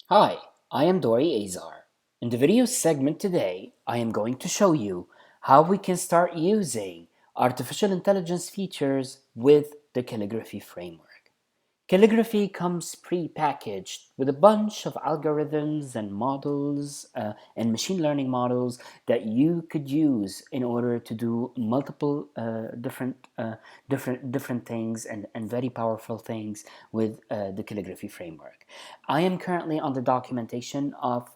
Hi, I am Dori Azar. In the video segment today, I am going to show you how we can start using artificial intelligence features with the calligraphy framework. Calligraphy comes pre-packaged with a bunch of algorithms and models and machine learning models that you could use in order to do multiple different things and very powerful things with the calligraphy framework. I am currently on the documentation of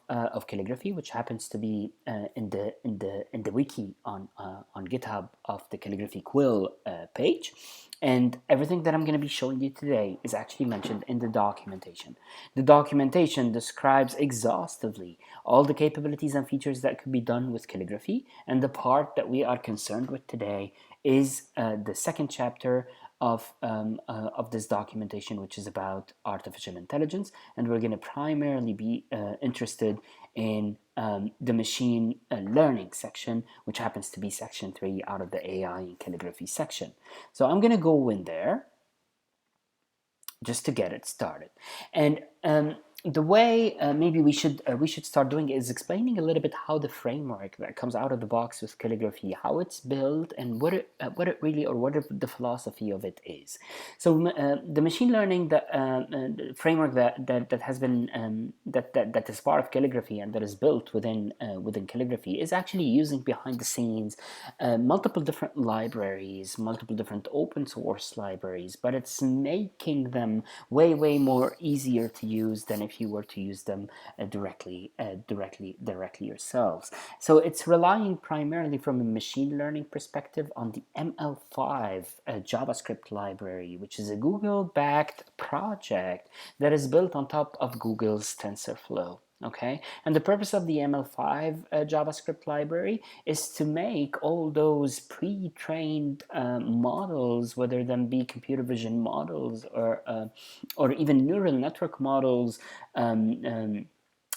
calligraphy, which happens to be in the wiki on GitHub of the calligraphy quill page. And everything that I'm going to be showing you today is actually mentioned in the documentation. The documentation describes exhaustively all the capabilities and features that could be done with calligraphy, and the part that we are concerned with today is the second chapter of this documentation, which is about artificial intelligence, and we're going to primarily be interested in the machine learning section, which happens to be section 3 out of the AI and calligraphy section. So I'm going to go in there just to get it started. And the way maybe we should start doing is explaining a little bit how the framework that comes out of the box with calligraphy, how it's built, and what it really, or what the philosophy of it is. So the machine learning framework that has been that is part of calligraphy and that is built within calligraphy is actually using behind the scenes multiple different libraries, multiple different open source libraries, but it's making them way more easier to use than if you were to use them directly yourselves. So it's relying primarily from a machine learning perspective on the ML5 JavaScript library, which is a Google-backed project that is built on top of Google's TensorFlow. Okay, and the purpose of the ML5 JavaScript library is to make all those pre-trained models, whether them be computer vision models or even neural network models,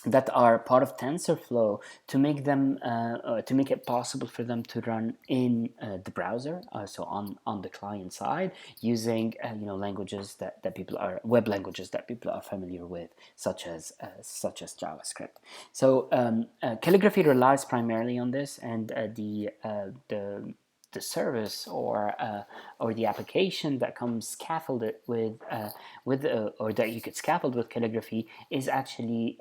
that are part of TensorFlow, to make them to make it possible for them to run in the browser, so on the client side, using languages that people are web languages that people are familiar with, such as JavaScript. So calligraphy relies primarily on this, and the service or the application that comes scaffolded with or that you could scaffold with calligraphy is actually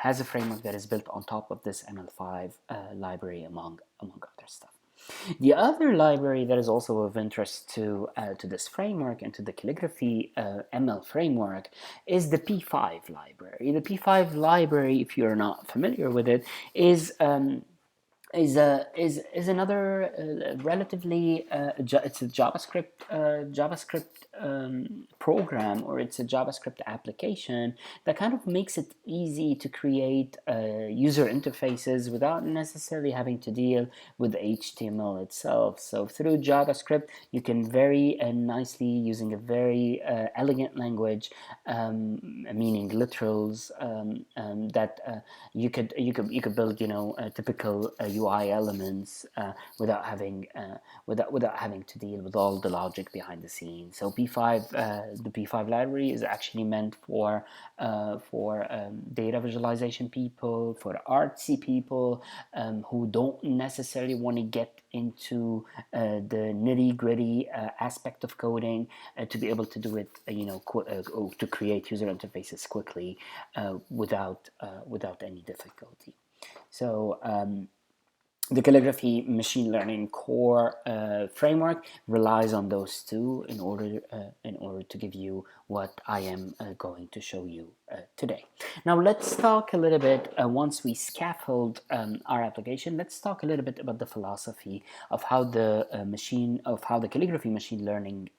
has a framework that is built on top of this ML5 library, among other stuff. The other library that is also of interest to this framework and to the calligraphy ML framework is the P5 library. The P5 library, if you're not familiar with it, is another relatively it's a JavaScript program, or it's a JavaScript application that kind of makes it easy to create user interfaces without necessarily having to deal with HTML itself. So through JavaScript, you can very nicely, using a very elegant language, meaning literals, that you could build typical UI elements without having to deal with all the logic behind the scenes. So the P5 library is actually meant for data visualization people, for artsy people who don't necessarily want to get into the nitty-gritty aspect of coding, to be able to do it, to create user interfaces quickly without any difficulty. So the calligraphy machine learning core framework relies on those two in order to give you what I am going to show you today. Now let's talk a little bit, once we scaffold our application, let's talk a little bit about the philosophy of how the calligraphy machine learning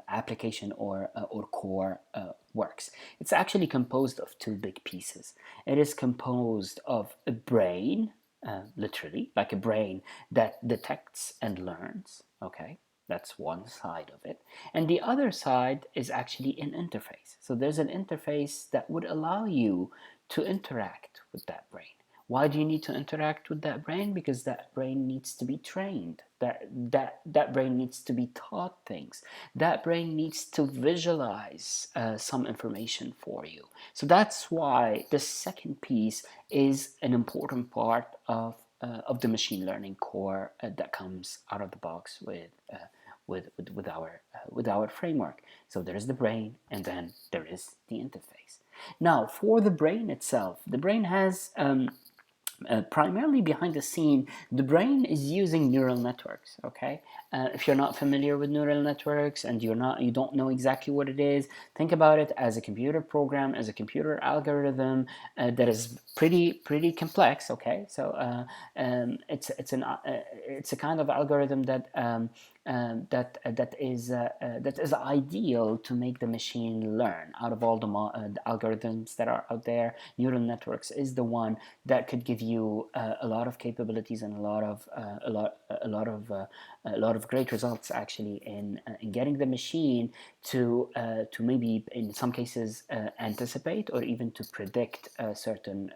application or core works. It's actually composed of two big pieces. It is composed of a brain, literally, like a brain that detects and learns. Okay, that's one side of it. And the other side is actually an interface. So there's an interface that would allow you to interact with that brain. Why do you need to interact with that brain? Because that brain needs to be trained. That brain needs to be taught things. That brain needs to visualize some information for you. So that's why the second piece is an important part of the machine learning core that comes out of the box with our framework. So there is the brain, and then there is the interface. Now, for the brain itself, the brain has primarily behind the scene, the brain is using neural networks. Okay, if you're not familiar with neural networks and you don't know exactly what it is, think about it as a computer program, as a computer algorithm that is pretty complex. Okay, so it's a kind of algorithm that is ideal to make the machine learn. Out of all the algorithms that are out there, neural networks is the one that could give you a lot of capabilities and a lot of great results actually in getting the machine to maybe in some cases anticipate or even to predict certain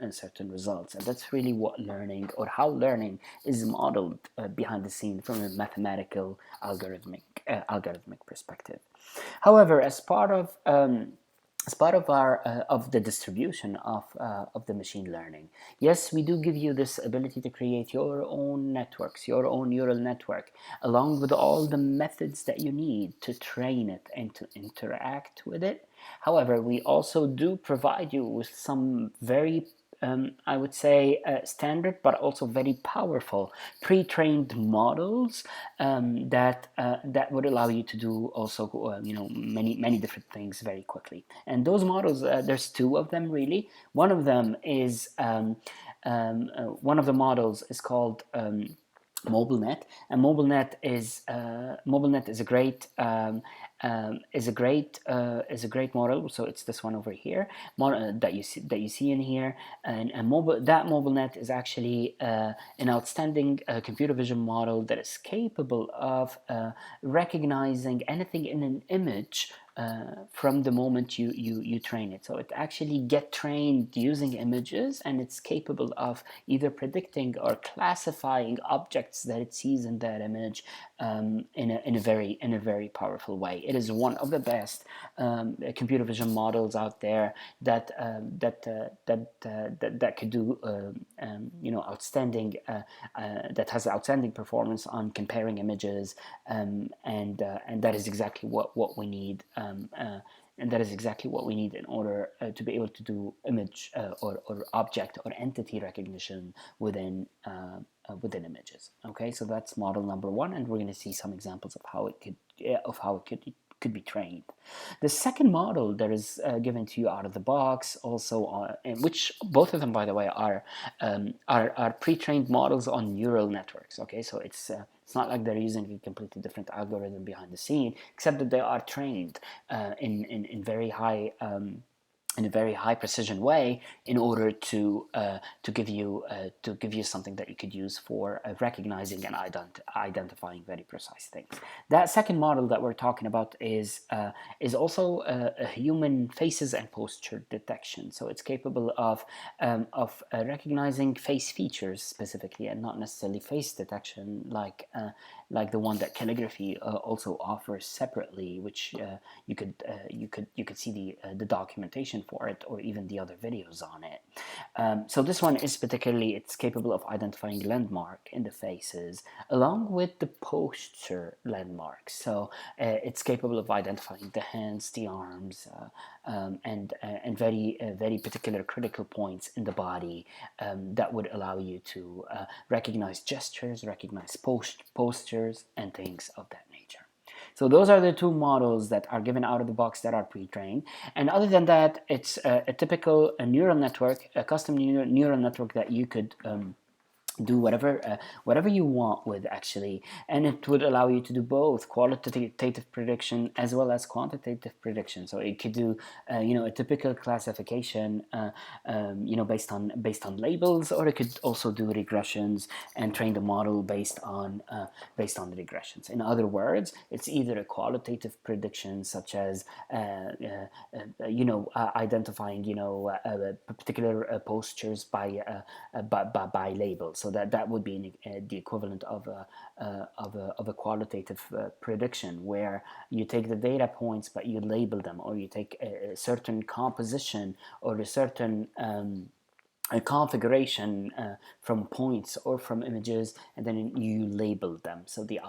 results. And that's really what learning, or how learning is modeled behind the scene from a mathematical algorithmic perspective. However, as part of our of the distribution of the machine learning, yes, we do give you this ability to create your own networks, your own neural network, along with all the methods that you need to train it and to interact with it. However, we also do provide you with some very I would say standard but also very powerful pre-trained models that would allow you to do also many different things very quickly. And those models, there's two of them really. One of them is one of the models is called MobileNet, and MobileNet is a great is a great model. So it's this one over here that you see in here, and that MobileNet is actually an outstanding computer vision model that is capable of recognizing anything in an image from the moment you train it. So it actually get trained using images, and it's capable of either predicting or classifying objects that it sees in that image in a very powerful way. It is one of the best computer vision models out there that could do outstanding that has outstanding performance on comparing images, and that is exactly what we need. And that is exactly what we need in order to be able to do image or object or entity recognition within images. Okay, so that's model number one, and we're going to see some examples of how it could be trained. The second model that is given to you out of the box, also, in which both of them, by the way, are pre-trained models on neural networks. Okay, so it's not like they're using a completely different algorithm behind the scene, except that they are trained in very high in a very high precision way in order to give you something that you could use for recognizing and identifying very precise things. That second model that we're talking about is also a human faces and posture detection. So it's capable of recognizing face features specifically, and not necessarily face detection like the one that Caligraphy also offers separately, which you could see the documentation for it, or even the other videos on it. So this one is particularly, it's capable of identifying landmark in the faces along with the posture landmarks. So it's capable of identifying the hands, the arms, and very particular critical points in the body that would allow you to recognize gestures, recognize postures, and things of that nature. So those are the two models that are given out of the box that are pre-trained. And other than that, it's a typical neural network, a custom neural network that you could do whatever you want with, actually, and it would allow you to do both qualitative prediction as well as quantitative prediction. So it could do a typical classification based on labels, or it could also do regressions and train the model based on the regressions. In other words, it's either a qualitative prediction, such as identifying particular postures by label. So that would be the equivalent of a qualitative prediction, where you take the data points but you label them, or you take a certain composition or a certain a configuration from points or from images, and then you label them. So the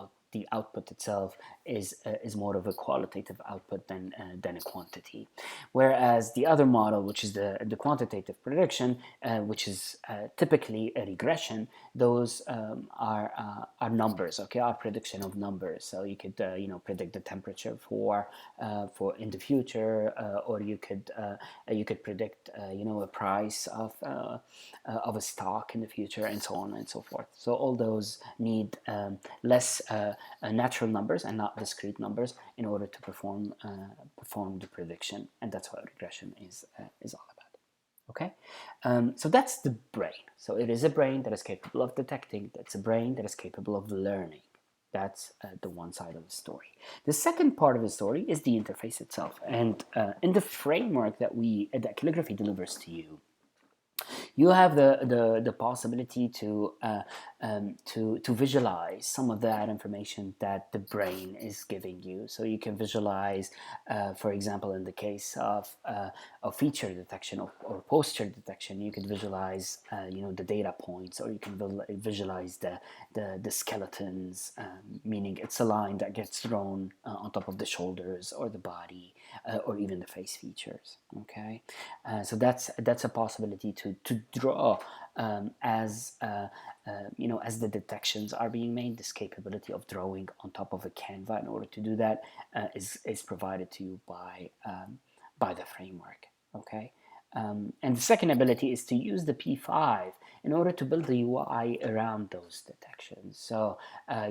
output itself is more of a qualitative output than a quantity. Whereas the other model, which is the quantitative prediction, which is typically a regression, those are numbers, okay, are prediction of numbers. So you could predict the temperature for in the future, or you could predict a price of a stock in the future, and so on and so forth. So all those need less natural numbers and not discrete numbers in order to perform the prediction, and that's what regression is all about. Okay, so that's the brain. So it is a brain that is capable of detecting. That's a brain that is capable of learning. That's the one side of the story. The second part of the story is the interface itself, and in the framework that Calligraphy delivers to you, you have the possibility to visualize some of that information that the brain is giving you. So you can visualize, for example, in the case of feature detection or posture detection, you could visualize the data points, or you can visualize the skeletons, meaning it's a line that gets thrown on top of the shoulders or the body, or even the face features. Okay, so that's a possibility to draw as the detections are being made. This capability of drawing on top of a Canva, in order to do that, is provided to you by the framework. Okay. And the second ability is to use the P5 in order to build the UI around those detections. So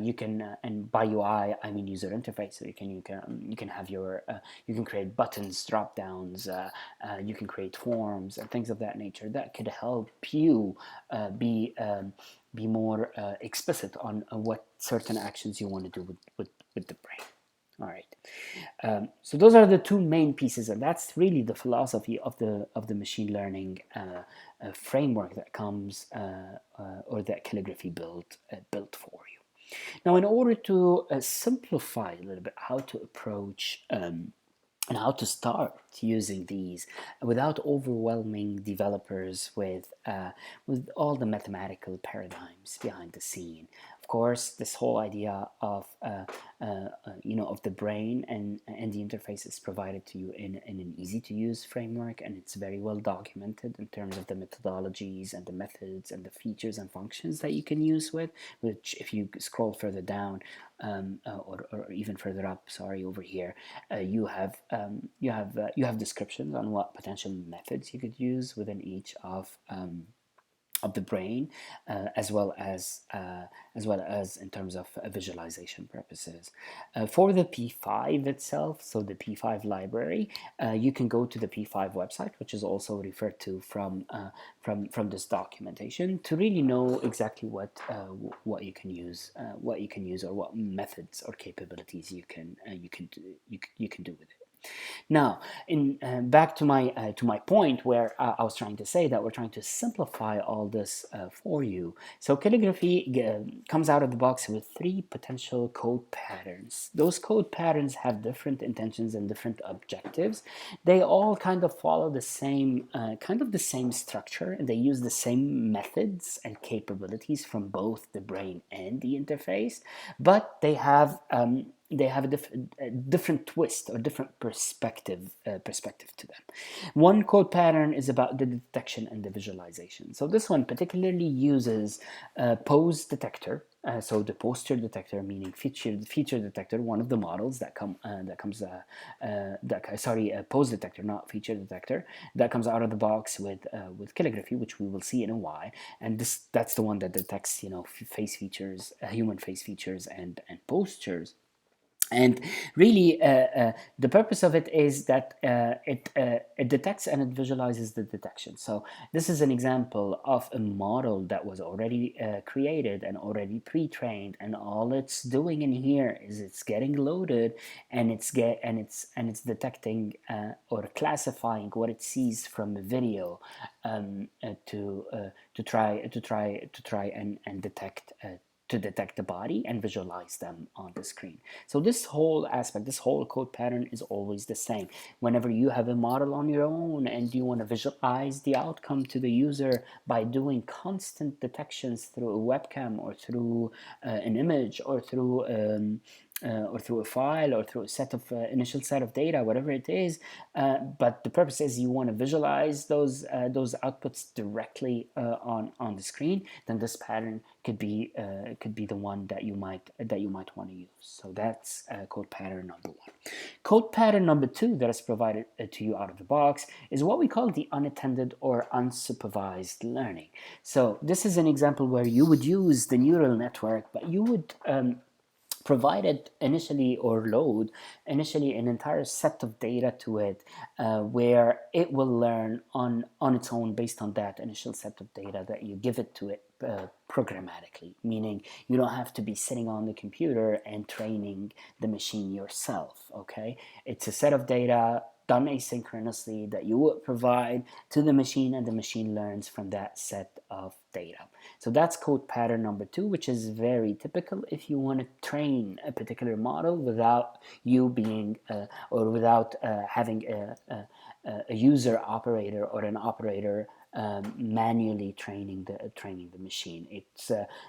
you can, and by UI I mean user interface. So you can have you can create buttons, drop downs. You can create forms and things of that nature that could help you be more explicit on what certain actions you want to do with the brain. All right. So those are the two main pieces, and that's really the philosophy of the machine learning framework that comes or that Calligraphy built for you. Now, in order to simplify a little bit how to approach and how to start using these without overwhelming developers with all the mathematical paradigms behind the scene. Of course, this whole idea of of the brain and the interface is provided to you in an easy to use framework, and it's very well documented in terms of the methodologies and the methods and the features and functions that you can use with. Which, if you scroll further down, or even further up, sorry, over here, you have descriptions on what potential methods you could use within each of the brain, as well as in terms of visualization purposes. For the P5 itself, so the P5 library, you can go to the P5 website, which is also referred to from this documentation, to really know exactly what you can use, or what methods or capabilities you can do with it. Now, back to my point, where I was trying to say that we're trying to simplify all this for you. So Calligraphy comes out of the box with 3 potential code patterns. Those code patterns have different intentions and different objectives. They all kind of follow the same structure, and they use the same methods and capabilities from both the brain and the interface, but they have a different twist or different perspective to them. One code pattern is about the detection and the visualization. So this one particularly uses pose detector So the poster detector, meaning feature detector, one of the models that pose detector, not feature detector, that comes out of the box with calligraphy, which we will see in a while. And that's the one that detects, face features, human face features, and postures. And really, the purpose of it is that it detects and it visualizes the detection. So this is an example of a model that was already created and already pre-trained, and all it's doing in here is it's getting loaded, and it's detecting or classifying what it sees from the video, to try and detect. To detect the body and visualize them on the screen. So this whole aspect, this whole code pattern is always the same. Whenever you have a model on your own and you want to visualize the outcome to the user by doing constant detections through a webcam or through an image or through a file or through a set of initial set of data, whatever it is, but the purpose is you want to visualize those outputs directly on the screen, then this pattern could be the one that you might want to use. So that's code pattern number one. Code pattern number two that is provided to you out of the box is what we call the unattended or unsupervised learning. So this is an example where you would use the neural network, but you would provided initially or load initially an entire set of data to it, where it will learn on its own based on that initial set of data that you give it to it programmatically, meaning you don't have to be sitting on the computer and training the machine yourself. Okay, it's a set of data done asynchronously that you would provide to the machine, and the machine learns from that set of data. So that's code pattern number two, which is very typical if you want to train a particular model without you being or without having a user operator or an operator manually training the machine.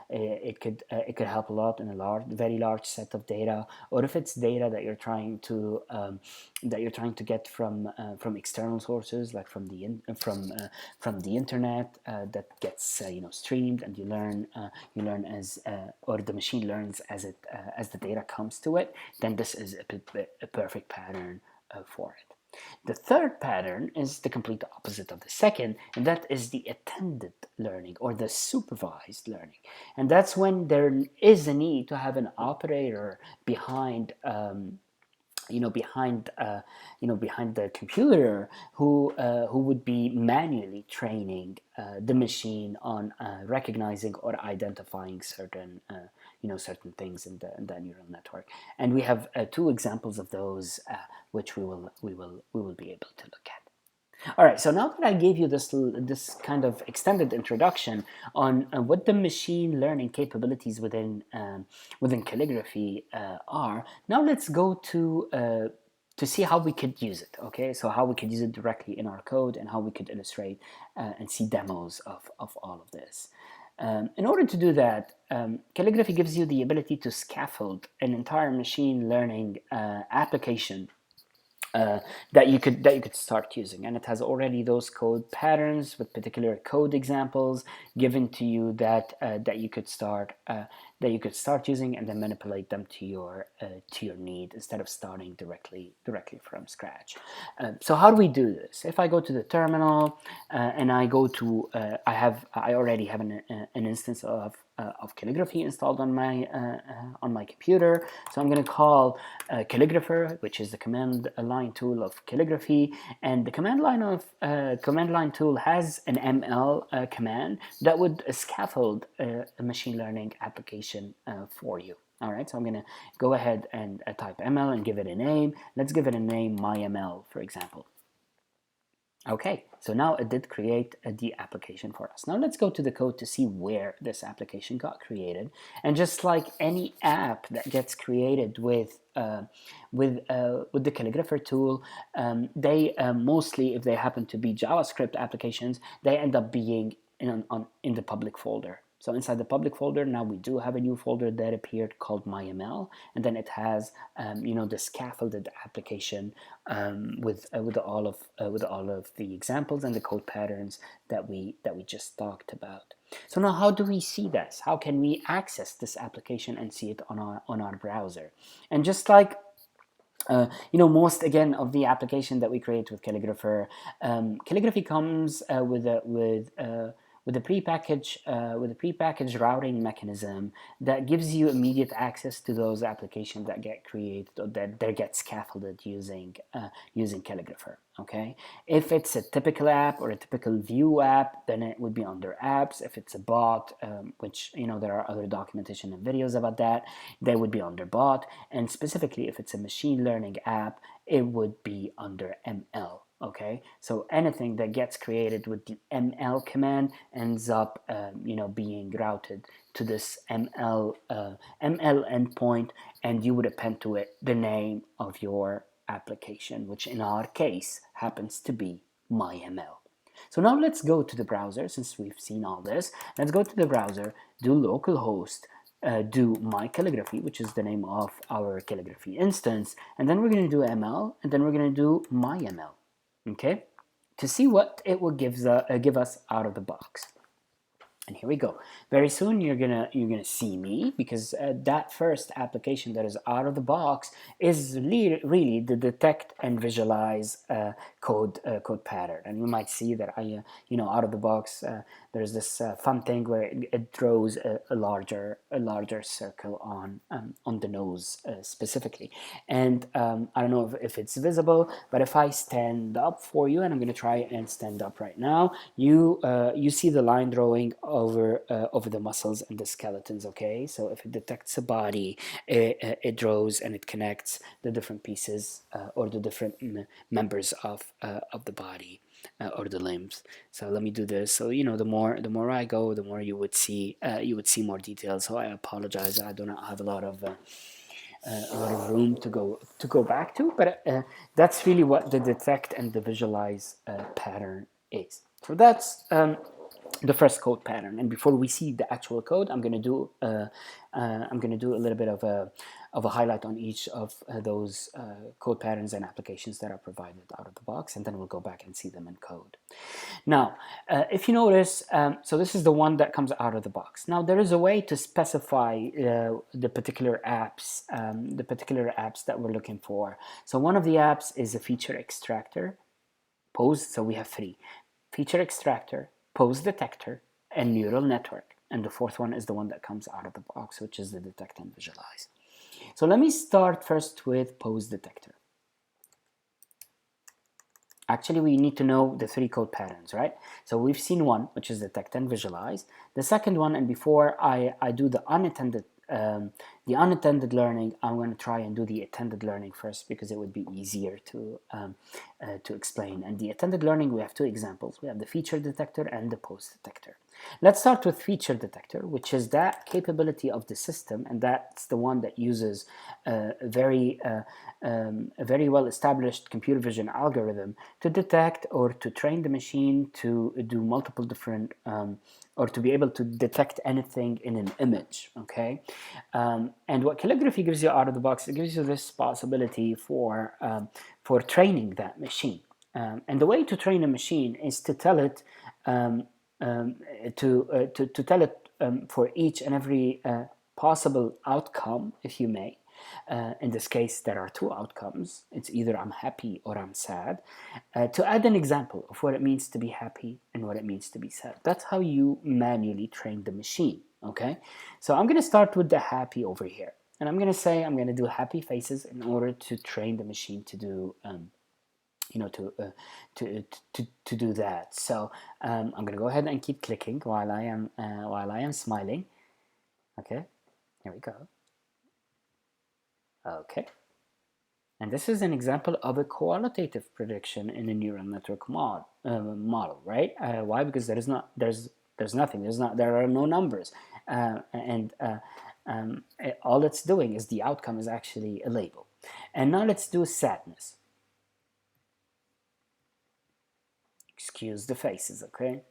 It could help a lot in a very large set of data, or if it's data that you're trying to get from external sources, like from the internet, that gets streamed, and you learn as or the machine learns as the data comes to it. Then this is a perfect pattern for it. The third pattern is the complete opposite of the second, and that is the attended learning or the supervised learning. And that's when there is a need to have an operator behind behind the computer who would be manually training the machine on recognizing or identifying certain things in the neural network. And we have two examples of those, which we will be able to look at. All right, so now that I gave you this kind of extended introduction on what the machine learning capabilities within calligraphy are, now let's go to see how we could use it. Okay, so how we could use it directly in our code, and how we could illustrate and see demos of all of this. In order to do that, calligraphy gives you the ability to scaffold an entire machine learning application that you could start using, and it has already those code patterns with particular code examples given to you that you could start using, and then manipulate them to your need, instead of starting directly from scratch. So how do we do this? If I go to the terminal and I go to I already have an instance of calligraphy installed on my computer. So I'm going to call calligrapher, which is the command line tool of calligraphy, and the command line tool has an ML command that would scaffold a machine learning application for you. All right, so I'm going to go ahead and type ML and give it a name. Let's give it a name, MyML, for example. Okay, so now it did create the application for us. Now let's go to the code to see where this application got created. And just like any app that gets created with the calligrapher tool, they mostly, if they happen to be JavaScript applications, they end up being in the public folder. So inside the public folder, now we do have a new folder that appeared called MyML, and then it has, the scaffolded application with all of the examples and the code patterns that we just talked about. So now, how do we see this? How can we access this application and see it on our browser? And just like most again of the application that we create with Calligraphy comes with a prepackaged routing mechanism that gives you immediate access to those applications that get created or that get scaffolded using Calligrapher. Okay, if it's a typical app or a typical Vue app, then it would be under apps. If it's a bot, which there are other documentation and videos about that, they would be under bot. And specifically, if it's a machine learning app, it would be under ML. Okay, so anything that gets created with the ML command ends up, being routed to this ML endpoint, and you would append to it the name of your application, which in our case happens to be MyML. So now let's go to the browser. Since we've seen all this, let's go to the browser, do localhost, do my calligraphy, which is the name of our calligraphy instance, and then we're going to do ML, and then we're going to do MyML. Okay, to see what it will give us out of the box. And here we go. Very soon you're gonna see me, because that first application that is out of the box is really the detect and visualize code pattern. And you might see that I out of the box there's this fun thing where it draws a larger circle on the nose specifically. And I don't know if it's visible, but if I stand up for you, and I'm gonna try and stand up right now, you see the line drawing over the muscles and the skeletons. Okay, so if it detects a body, it draws and it connects the different pieces or the different members of the body or the limbs. So let me do this. So the more I go, the more you would see more details. So I apologize, I do not have a lot of room to go back to, but that's really what the detect and the visualize pattern is. So that's the first code pattern. And before we see the actual code, I'm going to do a little bit of a highlight on each of those code patterns and applications that are provided out of the box, and then we'll go back and see them in code. Now, if you notice, so this is the one that comes out of the box. Now, there is a way to specify the particular apps that we're looking for. So one of the apps is a feature extractor, pose. So we have three: feature extractor, pose detector, and neural network. And the fourth one is the one that comes out of the box, which is the detect and visualize. So let me start first with pose detector. Actually, we need to know the three code patterns, right? So we've seen one, which is detect and visualize. The second one, and before I do the unattended learning, I'm going to try and do the attended learning first, because it would be easier to explain. And the attended learning, we have two examples. We have the feature detector and the pose detector. Let's start with feature detector, which is that capability of the system, and that's the one that uses a very well-established computer vision algorithm to detect or to train the machine to do multiple different or to be able to detect anything in an image. Okay, and what Calligraphy gives you out of the box, it gives you this possibility for training that machine. And the way to train a machine is to tell it to tell it for each and every possible outcome, if you may. In this case, there are two outcomes. It's either I'm happy or I'm sad. To add an example of what it means to be happy and what it means to be sad. That's how you manually train the machine. Okay, so I'm going to start with the happy over here, and I'm going to say I'm going to do happy faces in order to train the machine to do to do that. So I'm going to go ahead and keep clicking while I am smiling. Okay, here we go. Okay, and this is an example of a qualitative prediction in a neural network model, right? Why? Because there are no numbers, and all it's doing is the outcome is actually a label. And now let's do sadness. Excuse the faces, okay?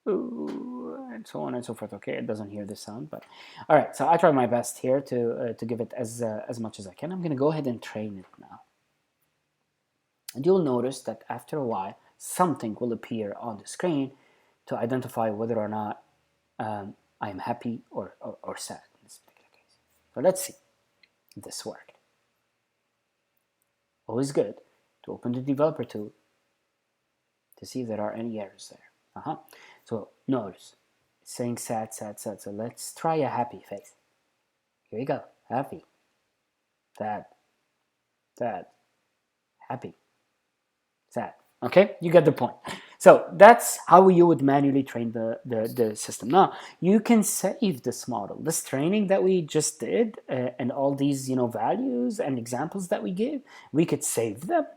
Ooh. and so on and so forth. Okay, it doesn't hear the sound, but all right. So I try my best here to give it as much as I can. I'm going to go ahead and train it now, and you'll notice that after a while, something will appear on the screen to identify whether or not I'm happy or sad in this particular case. So let's see if this worked. Always good to open the developer tool to see if there are any errors there. So notice it's saying sad, sad, sad. So let's try a happy face. Here we go. Happy, sad, sad, happy, sad. Okay, you get the point. So that's how you would manually train the system. Now you can save this model, this training that we just did, and all these values and examples that we gave. We could save them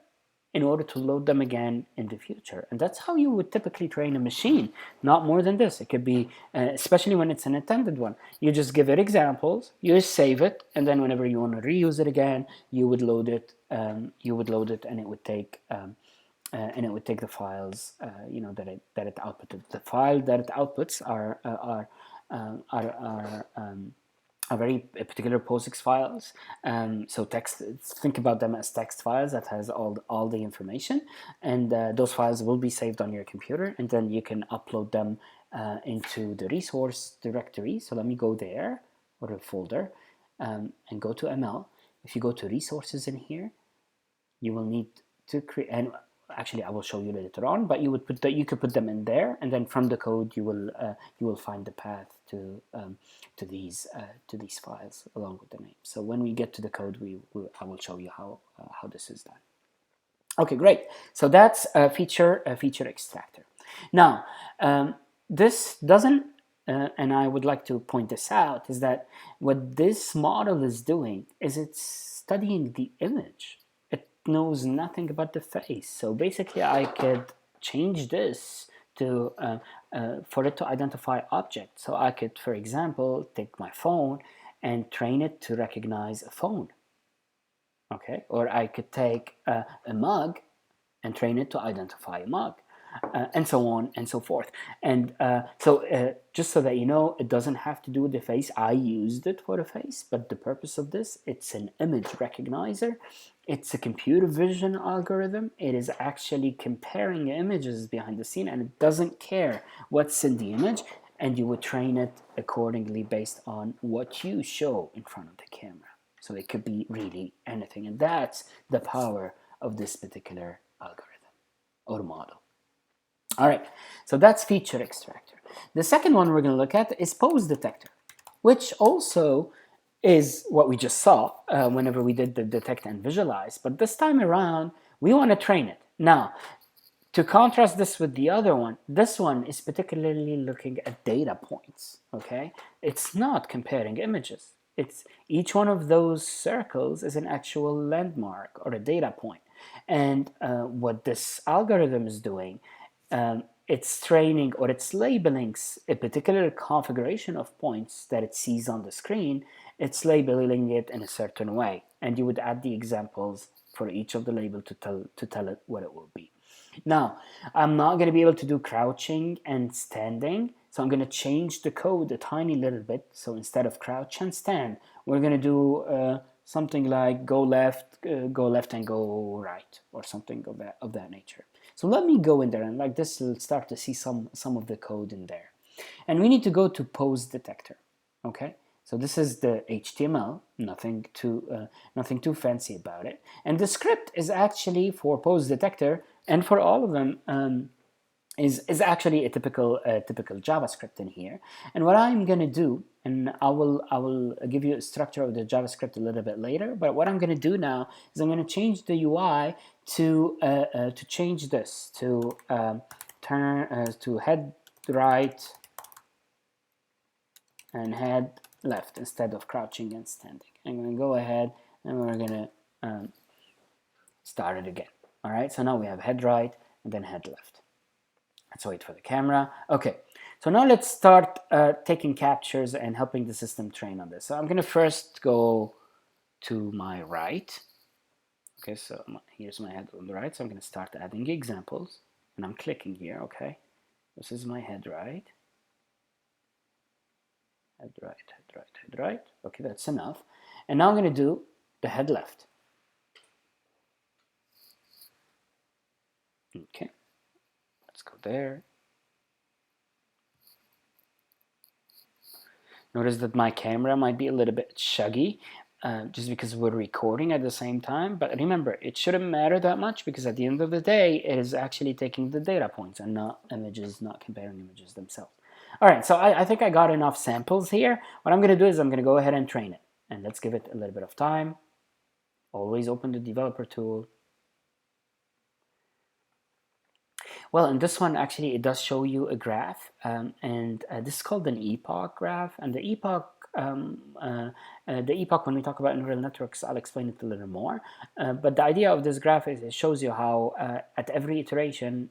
in order to load them again in the future. And that's how you would typically train a machine, not more than this. It could be, especially when it's an intended one, you just give it examples, you save it, and then whenever you want to reuse it again, you would load it, and it would take the files, that it outputted. The file that it outputs are very particular POSIX files. So text, think about them as text files that has all the information, and those files will be saved on your computer, and then you can upload them into the resource directory. So let me go there, or a folder, and go to ML. If you go to resources in here, you will need to create, and actually I will show you later on, but you could put them in there, and then from the code you will find the path to these files along with the name. So when we get to the code, I will show you how this is done. Okay, great. So that's a feature extractor. Now this doesn't, and I would like to point this out, is that what this model is doing is it's studying the image. Knows nothing about the face. So basically I could change this to for it to identify objects. So I could, for example, take my phone and train it to recognize a phone. Okay, or I could take a mug and train it to identify a mug, and so on and so forth. And so just so that you know, it doesn't have to do with the face. I used it for the face, but the purpose of this, it's an image recognizer. It's a computer vision algorithm. It is actually comparing images behind the scene, and it doesn't care what's in the image, and you would train it accordingly based on what you show in front of the camera. So it could be really anything, and that's the power of this particular algorithm or model. All right, so that's feature extractor. The second one we're going to look at is pose detector, which also is what we just saw whenever we did the detect and visualize, but this time around we want to train it. Now, to contrast this with the other one, this one is particularly looking at data points. Okay, it's not comparing images. It's each one of those circles is an actual landmark or a data point. And what this algorithm is doing, it's training, or it's labeling a particular configuration of points that it sees on the screen. It's labeling it in a certain way, and you would add the examples for each of the label to tell it what it will be. Now, I'm not going to be able to do crouching and standing, so I'm going to change the code a tiny little bit. So instead of crouch and stand, we're going to do something like go left and go right, or something of that nature. So let me go in there, and like this, we'll start to see some of the code in there. And we need to go to pose detector. Okay, so this is the HTML, nothing too fancy about it. And the script is actually for pose detector, and for all of them is actually a typical JavaScript in here. And what I'm going to do, and I will give you a structure of the JavaScript a little bit later, but what I'm going to do now is I'm going to change the UI to change this to turn to head right and head left instead of crouching and standing. I'm going to go ahead and we're going to start it again. All right, so now we have head right and then head left. Let's wait for the camera. Okay, so now let's start taking captures and helping the system train on this. So I'm going to first go to my right. Okay, so here's my head on the right. So I'm going to start adding examples, and I'm clicking here. Okay, this is my head right. head right, head right, head right. Okay, that's enough. And now I'm going to do the head left. Okay, let's go there. Notice that my camera might be a little bit shuggy just because we're recording at the same time. But remember, it shouldn't matter that much because at the end of the day, it is actually taking the data points and not images, not comparing images themselves. All right, so I think I got enough samples here. What I'm going to do is I'm going to go ahead and train it. And let's give it a little bit of time. Always open the developer tool. Well, in this one, actually, it does show you a graph, and this is called an epoch graph. And the epoch, when we talk about neural networks, I'll explain it a little more. But the idea of this graph is it shows you how at every iteration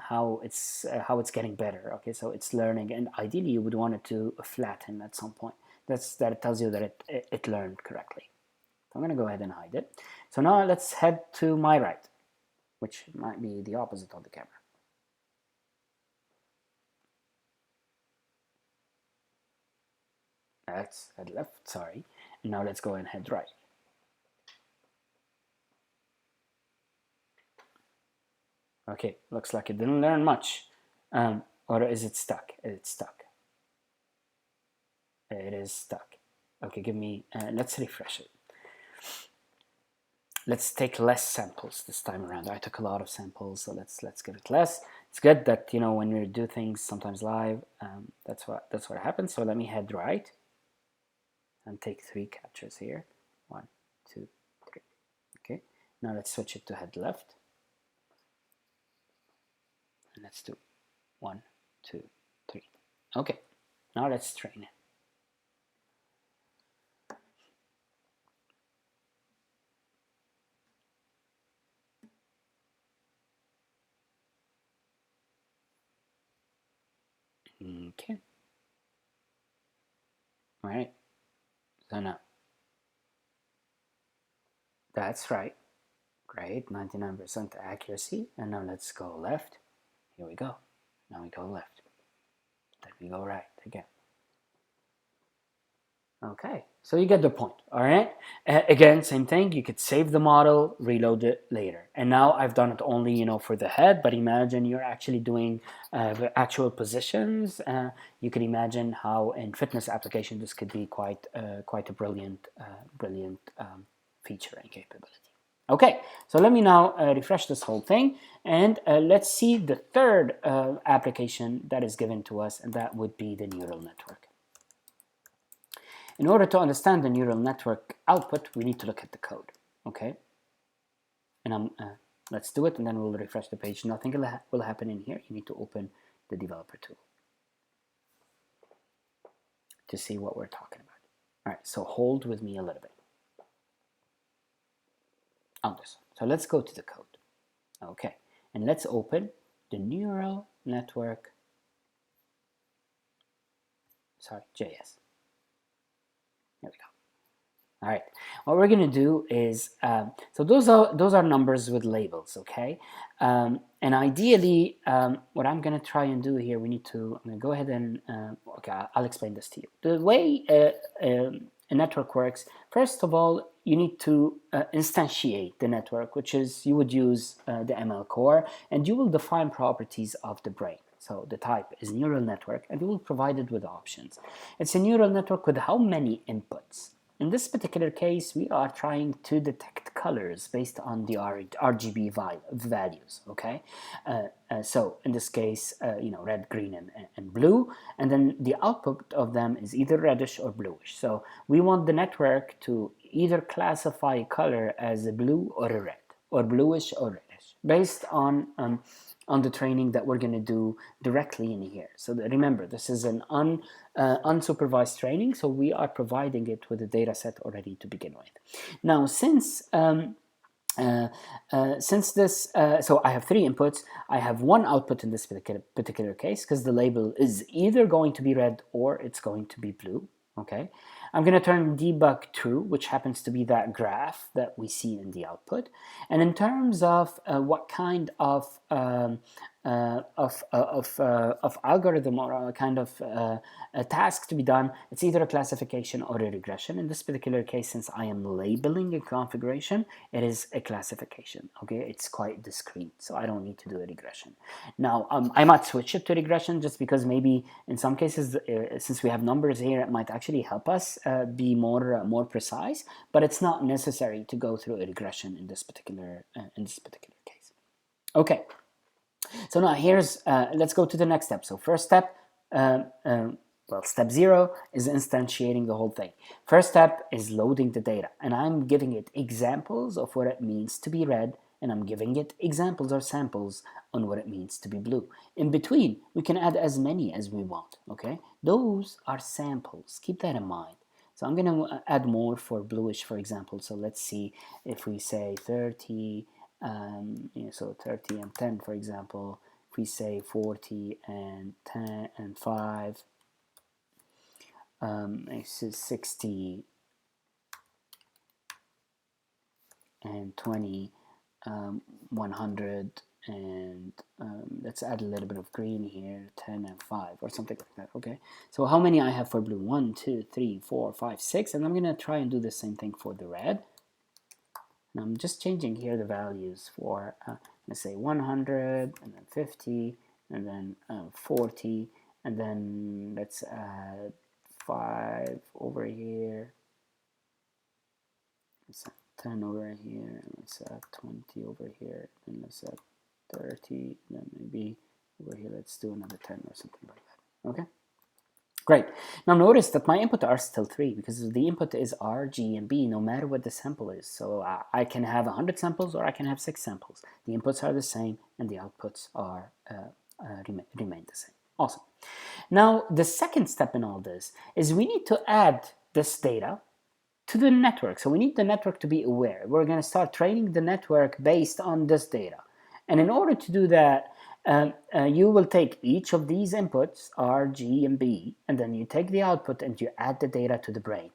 how it's getting better. Okay, so it's learning, and ideally you would want it to flatten at some point. That tells you that it learned correctly. So I'm going to go ahead and hide it. So now let's head to my right, which might be the opposite of the camera. Let's head left, sorry. And now let's go and head right. Okay, looks like it didn't learn much. Or is it stuck? It's stuck. It is stuck. Okay, give me, let's refresh it. Let's take less samples this time around. I took a lot of samples, so let's give it less. It's good that, you know, when we do things sometimes live, that's what happens. So let me head right and take 3 captures here. 1, 2, 3. Okay, now let's switch it to head left. And let's do 1, 2, 3. Okay, now let's train it. Okay. All right. So now, that's right. Great, 99% accuracy. And now let's go left. Here we go. Now we go left. Then we go right again. Okay, so you get the point, all right? Again, same thing, you could save the model, reload it later. And now I've done it only, you know, for the head, but imagine you're actually doing the actual positions. You can imagine how in fitness application this could be quite a brilliant feature and capability. Okay, so let me now refresh this whole thing, and let's see the third application that is given to us, and that would be the neural network. In order to understand the neural network output, we need to look at the code, okay? And let's do it, and then we'll refresh the page. Nothing will happen in here. You need to open the developer tool to see what we're talking about. All right, so hold with me a little bit on this. So let's go to the code, okay? And let's open the neural network, JS. There we go. All right, what we're going to do is, so those are numbers with labels, okay? And ideally, what I'm going to try and do here, I'm going to go ahead and, okay, I'll explain this to you. The way a network works, first of all, you need to instantiate the network, which is, you would use the ML core, and you will define properties of the brain. So the type is neural network, and you will provide it with options. It's a neural network with how many inputs? In this particular case, we are trying to detect colors based on the RGB values, okay? So in this case, you know, red, green, and blue, and then the output of them is either reddish or bluish. So we want the network to either classify color as a blue or a red, or bluish or reddish, based on the training that we're going to do directly in here. So remember, this is an unsupervised training, so we are providing it with a data set already to begin with. Now, since this, so I have 3 inputs, I have 1 output in this particular case, because the label is either going to be red or it's going to be blue, okay? I'm going to turn debug true, which happens to be that graph that we see in the output. And in terms of what kind of of algorithm or a kind of a task to be done, it's either a classification or a regression. In this particular case, since I am labeling a configuration, it is a classification. Okay, it's quite discrete, so I don't need to do a regression. Now, I might switch it to regression just because maybe in some cases, since we have numbers here, it might actually help us be more precise. But it's not necessary to go through a regression in this particular case. Okay. So now here's, let's go to the next step. So first step, well, step 0 is instantiating the whole thing. First step is loading the data, and I'm giving it examples of what it means to be red, and I'm giving it examples or samples on what it means to be blue. In between, we can add as many as we want, okay? Those are samples, keep that in mind. So I'm gonna add more for bluish, for example. So let's see if we say 30, so 30 and 10, for example. If we say 40 and 10 and 5, this is 60 and 20, 100, and let's add a little bit of green here, 10 and 5 or something like that. Okay, so how many I have for blue? 1, 2, 3, 4, 5, 6, and I'm gonna try and do the same thing for the red. And I'm just changing here the values for let's say 100 and then 50 and then 40, and then let's add 5 over here, let's add 10 over here, let's add 20 over here, and let's add 30, and then maybe over here let's do another 10 or something like that. Okay, great. Now notice that my input are still 3 because the input is R, G, and B no matter what the sample is. So I can have 100 samples or I can have 6 samples. The inputs are the same and the outputs are remain the same. Awesome. Now the second step in all this is we need to add this data to the network. So we need the network to be aware. We're going to start training the network based on this data. And in order to do that, you will take each of these inputs, R, G, and B, and then you take the output and you add the data to the brain.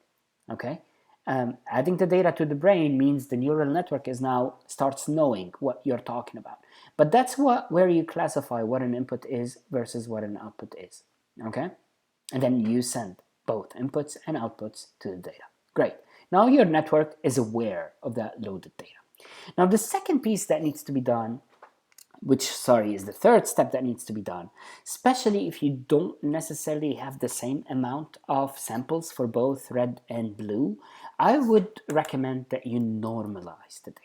Okay? Adding the data to the brain means the neural network is now starts knowing what you're talking about. But that's where you classify what an input is versus what an output is. Okay? And then you send both inputs and outputs to the data. Great. Now your network is aware of that loaded data. Now the second piece that needs to be done, which, sorry, is the third step that needs to be done, especially if you don't necessarily have the same amount of samples for both red and blue, I would recommend that you normalize the data.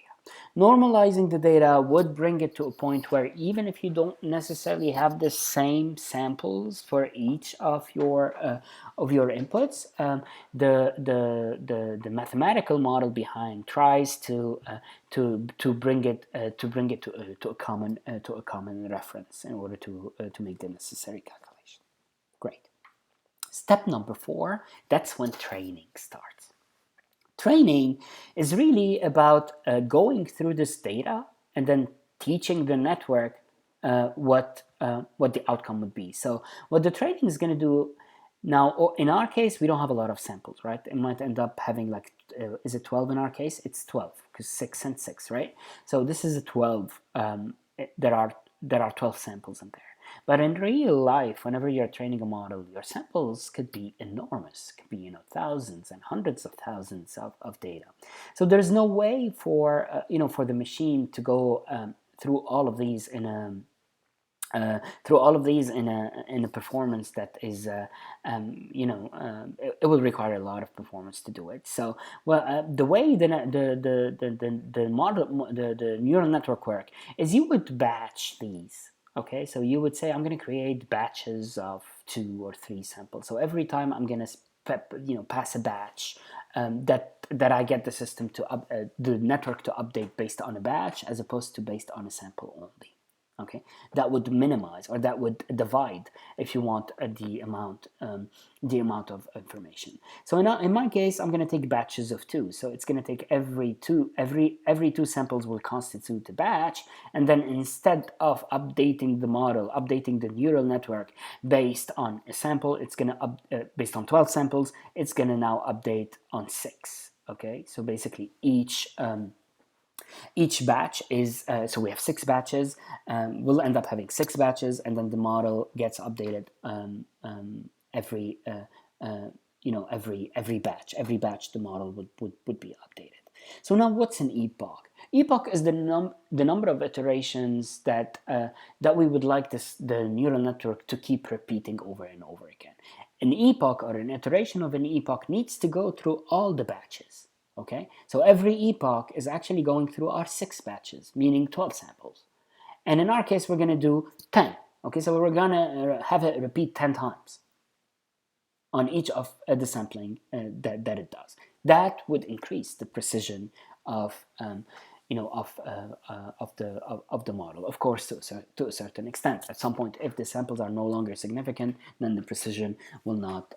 Normalizing the data would bring it to a point where even if you don't necessarily have the same samples for each of your inputs, the mathematical model behind tries to bring it to a common reference in order to make the necessary calculation. Great. Step number 4, that's when training starts. Training is really about going through this data and then teaching the network what the outcome would be. So what the training is going to do now, in our case, we don't have a lot of samples, right? It might end up having like, is it 12 in our case? It's 12 because 6 and 6, right? So this is a 12. There are 12 samples in there. But in real life, whenever you're training a model, your samples could be enormous. It could be, thousands and hundreds of thousands of data. So there's no way for for the machine to go through all of these in a performance that is it will require a lot of performance to do it. So the way the neural network work is you would batch these. Okay, so you would say I'm going to create batches of 2 or 3 samples. So every time I'm going to pass a batch that I get the system to the network to update based on a batch as opposed to based on a sample only. Okay, that would minimize or that would divide, if you want, the amount of information. So in my case, I'm going to take batches of 2. So it's going to take every two samples will constitute a batch, and then instead of updating the model, updating the neural network based on a sample, it's going to based on 12 samples, it's going to now update on 6. Okay, so basically each Each batch is, so we have 6 batches. We'll end up having 6 batches, and then the model gets updated every, every batch. Every batch the model would be updated. So now what's an epoch? Epoch is the number of iterations that we would like the neural network to keep repeating over and over again. An epoch, or an iteration of an epoch, needs to go through all the batches. Okay, so every epoch is actually going through our 6 batches, meaning 12 samples. And in our case, we're going to do 10. Okay, so we're going to have it repeat 10 times on each of the sampling that it does. That would increase the precision of of the model, of course, to a certain extent. At some point, if the samples are no longer significant, then the precision will not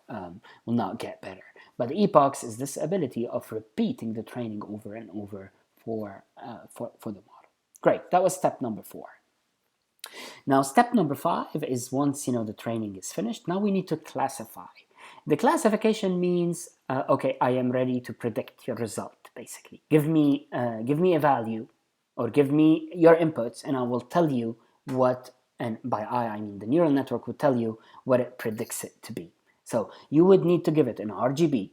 get better. But the epochs is this ability of repeating the training over and over for the model. Great, that was step number 4. Now, step number 5 is once the training is finished, now we need to classify. The classification means, okay, I am ready to predict your result, basically. Give me a value, or give me your inputs, and I will tell you what, and by I mean the neural network will tell you what it predicts it to be. So you would need to give it an RGB,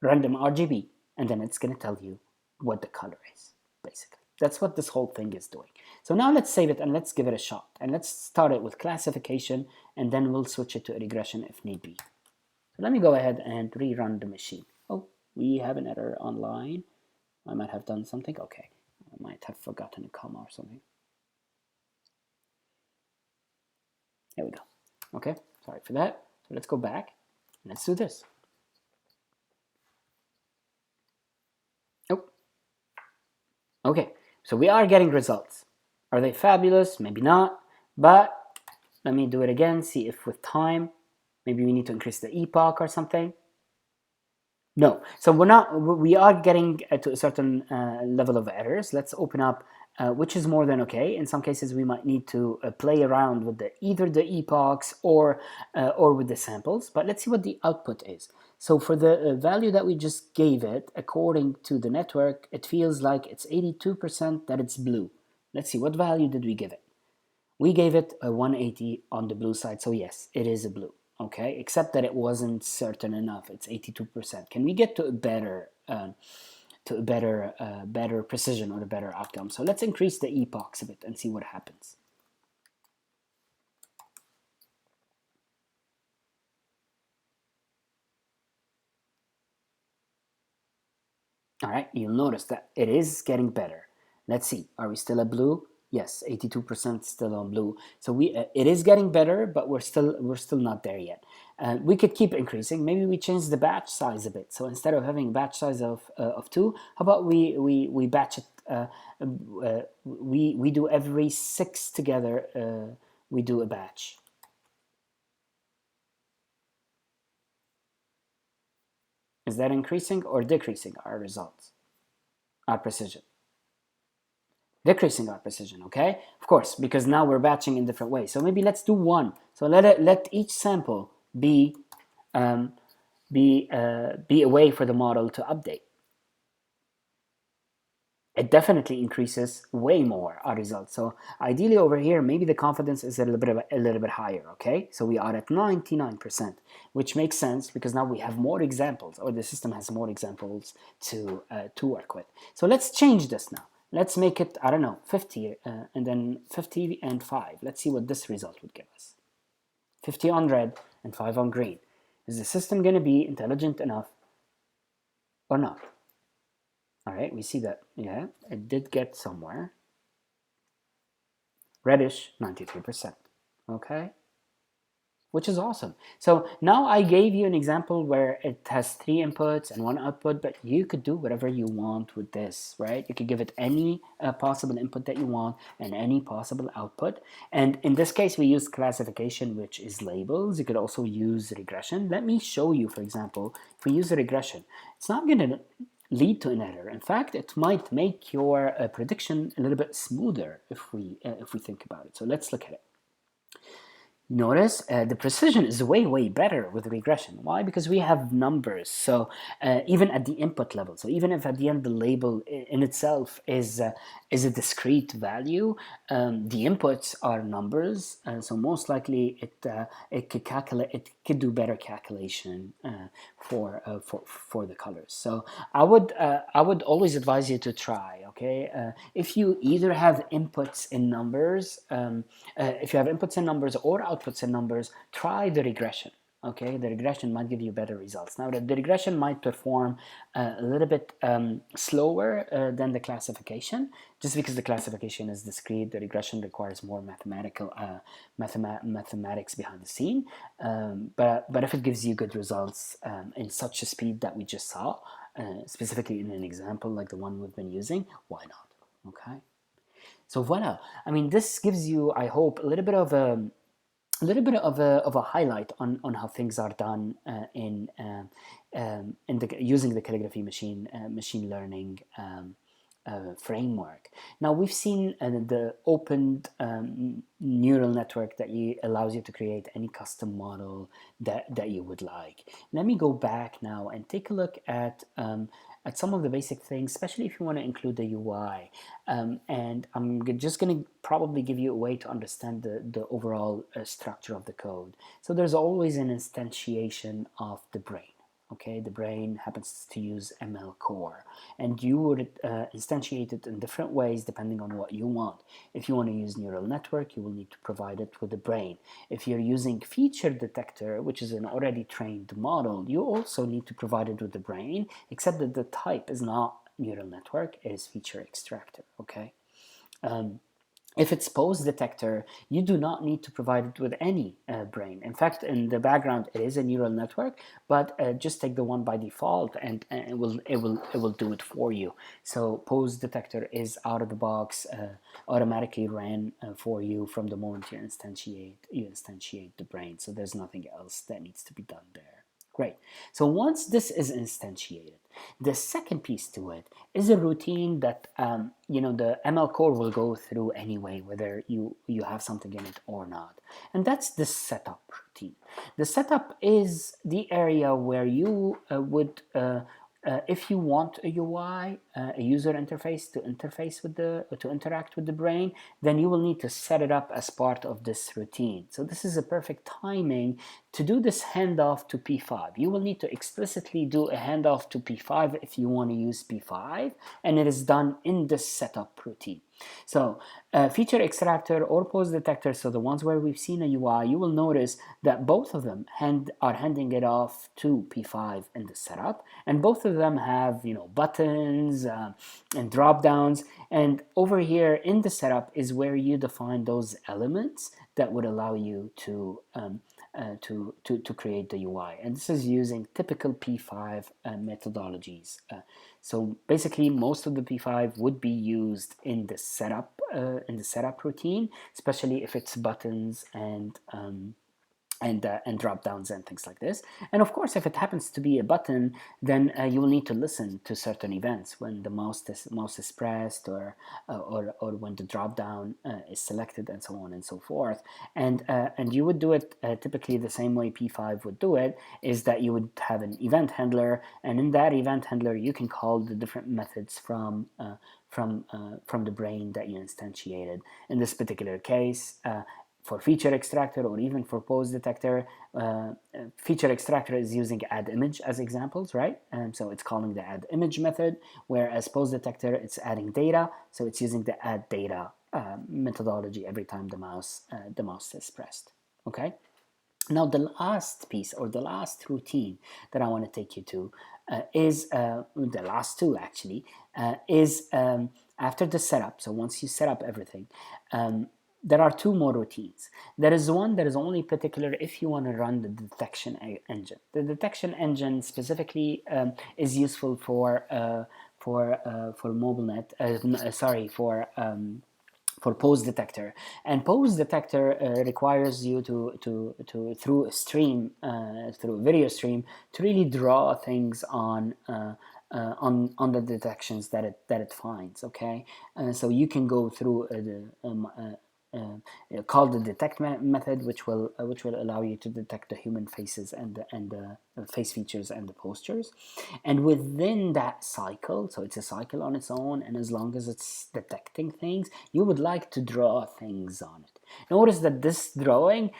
random RGB, and then it's going to tell you what the color is, basically. That's what this whole thing is doing. So now let's save it and let's give it a shot. And let's start it with classification, and then we'll switch it to a regression if need be. So let me go ahead and rerun the machine. Oh, we have an error online. I might have done something. Okay, I might have forgotten a comma or something. There we go. Okay, sorry for that. So let's go back and let's do this. Oh, okay. So we are getting results. Are they fabulous? Maybe not. But let me do it again, see if with time, maybe we need to increase the epoch or something. No. So we are getting to a certain level of errors. Let's open up, which is more than okay. In some cases, we might need to play around with either the epochs or with the samples. But let's see what the output is. So for the value that we just gave it, according to the network, it feels like it's 82% that it's blue. Let's see, what value did we give it? We gave it a 180 on the blue side, so yes, it is a blue. Okay, except that it wasn't certain enough. It's 82%. Can we get to a better better precision or a better outcome? So let's increase the epochs a bit and see what happens. All right, you'll notice that it is getting better. Let's see, are we still at blue? Yes, 82% still on blue. So it is getting better, but we're still not there yet. We could keep increasing. Maybe we change the batch size a bit. So instead of having a batch size of 2, how about we batch it? We do every 6 together. We do a batch. Is that increasing or decreasing our results, our precision? Decreasing our precision, okay? Of course, because now we're batching in different ways. So maybe let's do 1. So let each sample be a way for the model to update. It definitely increases way more our results. So ideally over here, maybe the confidence is a little bit higher, okay? So we are at 99%, which makes sense because now we have more examples, or the system has more examples to work with. So let's change this now. Let's make it, I don't know, 50, and then 50 and 5. Let's see what this result would give us. 50 on red and 5 on green. Is the system going to be intelligent enough or not? All right, we see that, yeah, it did get somewhere. Reddish, 93%, okay? Which is awesome. So now I gave you an example where it has 3 inputs and 1 output, but you could do whatever you want with this, right? You could give it any possible input that you want and any possible output. And in this case, we use classification, which is labels. You could also use regression. Let me show you, for example, if we use a regression, it's not going to lead to an error. In fact, it might make your prediction a little bit smoother if we think about it. So let's look at it. Notice the precision is way better with regression. Why? Because we have numbers. So even at the input level, so even if at the end the label in itself is a discrete value, the inputs are numbers. So most likely it could calculate, it could do better calculation for the colors. So I would always advise you to try. Okay, if you either have inputs in numbers, if you have inputs in numbers or outputs in numbers, try the regression. Okay, the regression might give you better results. Now, the regression might perform a little bit slower than the classification, just because the classification is discrete. The regression requires more mathematics behind the scene. But if it gives you good results in such a speed that we just saw, specifically in an example like the one we've been using, why not? Okay. So voila. I mean, this gives you, I hope, a little bit of a highlight on how things are done in using the calligraphy machine learning framework. Now we've seen the opened neural network that allows you to create any custom model that you would like. Let me go back now and take a look at some of the basic things, especially if you want to include the UI. And I'm just going to probably give you a way to understand the overall structure of the code. So there's always an instantiation of the brain. Okay, the brain happens to use ML core, and you would instantiate it in different ways depending on what you want. If you want to use neural network, you will need to provide it with the brain. If you're using feature detector, which is an already trained model, you also need to provide it with the brain, except that the type is not neural network, it is feature extractor. Okay. If it's pose detector, you do not need to provide it with any brain. In fact, in the background, it is a neural network, but just take the one by default, and it will do it for you. So pose detector is out of the box, automatically ran for you from the moment you instantiate the brain. So there's nothing else that needs to be done there. Great. So once this is instantiated, the second piece to it is a routine that the ML core will go through anyway, whether you have something in it or not. And that's the setup routine. The setup is the area where you would if you want a UI, a user interface to interact with the brain, then you will need to set it up as part of this routine. So this is a perfect timing to do this handoff to P5. You will need to explicitly do a handoff to P5 if you want to use P5, and it is done in this setup routine. So feature extractor or pose detector, so the ones where we've seen a UI, you will notice that both of them are handing it off to P5 in the setup, and both of them have buttons and drop downs. And over here in the setup is where you define those elements that would allow you to create the UI. And this is using typical P5 methodologies. So basically, most of the P5 would be used in the setup routine, especially if it's buttons and drop downs and things like this. And of course, if it happens to be a button, then you will need to listen to certain events when the mouse is pressed, or when the drop down is selected, and so on and so forth. And you would do it typically the same way P5 would do it, is that you would have an event handler, and in that event handler you can call the different methods from the brain that you instantiated. In this particular case, for feature extractor or even for pose detector, feature extractor is using add image as examples, right? And so it's calling the add image method, whereas pose detector, it's adding data, so it's using the add data methodology every time the mouse is pressed. Okay. Now the last piece, or the last routine that I want to take you to is the last two actually, is after the setup. So once you set up everything, there are two more routines. There is one that is only particular if you want to run the detection engine. The detection engine specifically is useful for MobileNet. For pose detector, and pose detector requires you to through a stream, through a video stream, to really draw things on the detections that it finds. Okay, so you can go through called the detect method, which will allow you to detect the human faces and the face features and the postures. And within that cycle, so it's a cycle on its own, and as long as it's detecting things, you would like to draw things on it. Notice that this drawing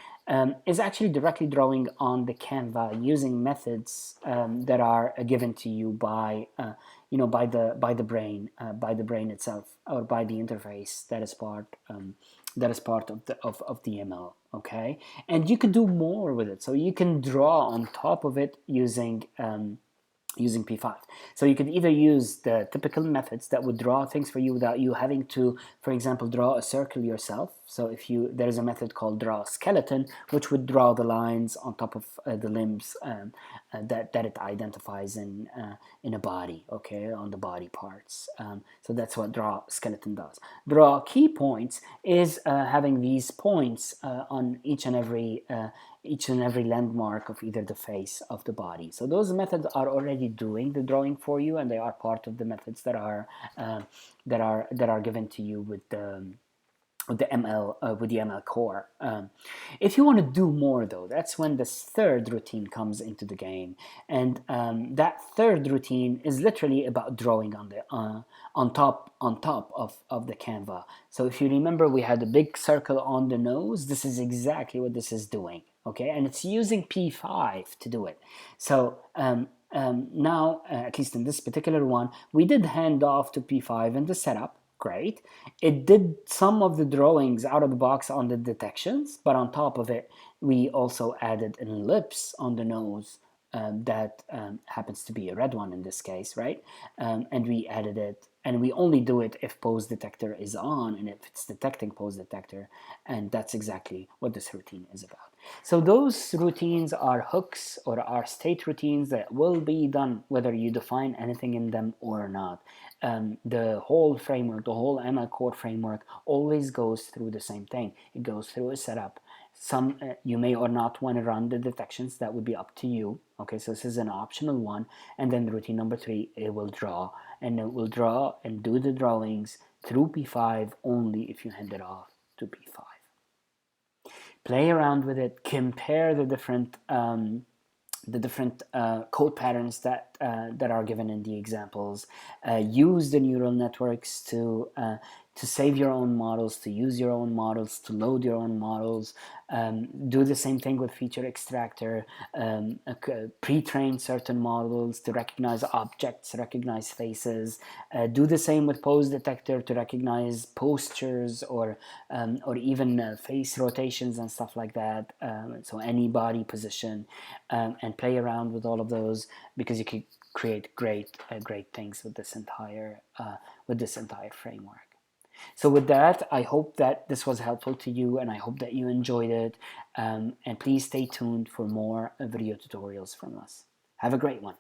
is actually directly drawing on the Canva using methods that are given to you by by the brain itself, or by the interface that is part of the ML. Okay, and you can do more with it. So you can draw on top of it using P5. So you could either use the typical methods that would draw things for you without you having to, for example, draw a circle yourself. So if there is a method called draw skeleton, which would draw the lines on top of the limbs that it identifies in a body, okay, on the body parts. So that's what draw skeleton does. Draw key points is having these points on each and every landmark of either the face of the body. So those methods are already doing the drawing for you, and they are part of the methods that are given to you with the ML core. If you want to do more though, that's when this third routine comes into the game, and that third routine is literally about drawing on top of the Canva. So if you remember, we had a big circle on the nose. This is exactly what this is doing. Okay, and it's using P5 to do it. So now, at least in this particular one, we did hand off to P5 in the setup. Great. It did some of the drawings out of the box on the detections, but on top of it, we also added an ellipse on the nose that happens to be a red one in this case, right? And we added it, and we only do it if pose detector is on and if it's detecting pose detector, and that's exactly what this routine is about. So those routines are hooks or are state routines that will be done whether you define anything in them or not. The whole framework, the whole ML core framework always goes through the same thing. It goes through a setup. Some you may or not want to run the detections. That would be up to you. Okay, so this is an optional one. And then routine number 3, it will draw. And it will draw and do the drawings through P5 only if you hand it off to P5. Play around with it, compare the different code patterns that are given in the examples. Use the neural networks to save your own models, to use your own models, to load your own models. Do the same thing with feature extractor. Pre-train certain models to recognize objects, recognize faces. Do the same with pose detector to recognize postures or even face rotations and stuff like that. So any body position, and play around with all of those, because you can create great things with this entire framework. So with that, I hope that this was helpful to you, and I hope that you enjoyed it. And please stay tuned for more video tutorials from us. Have a great one.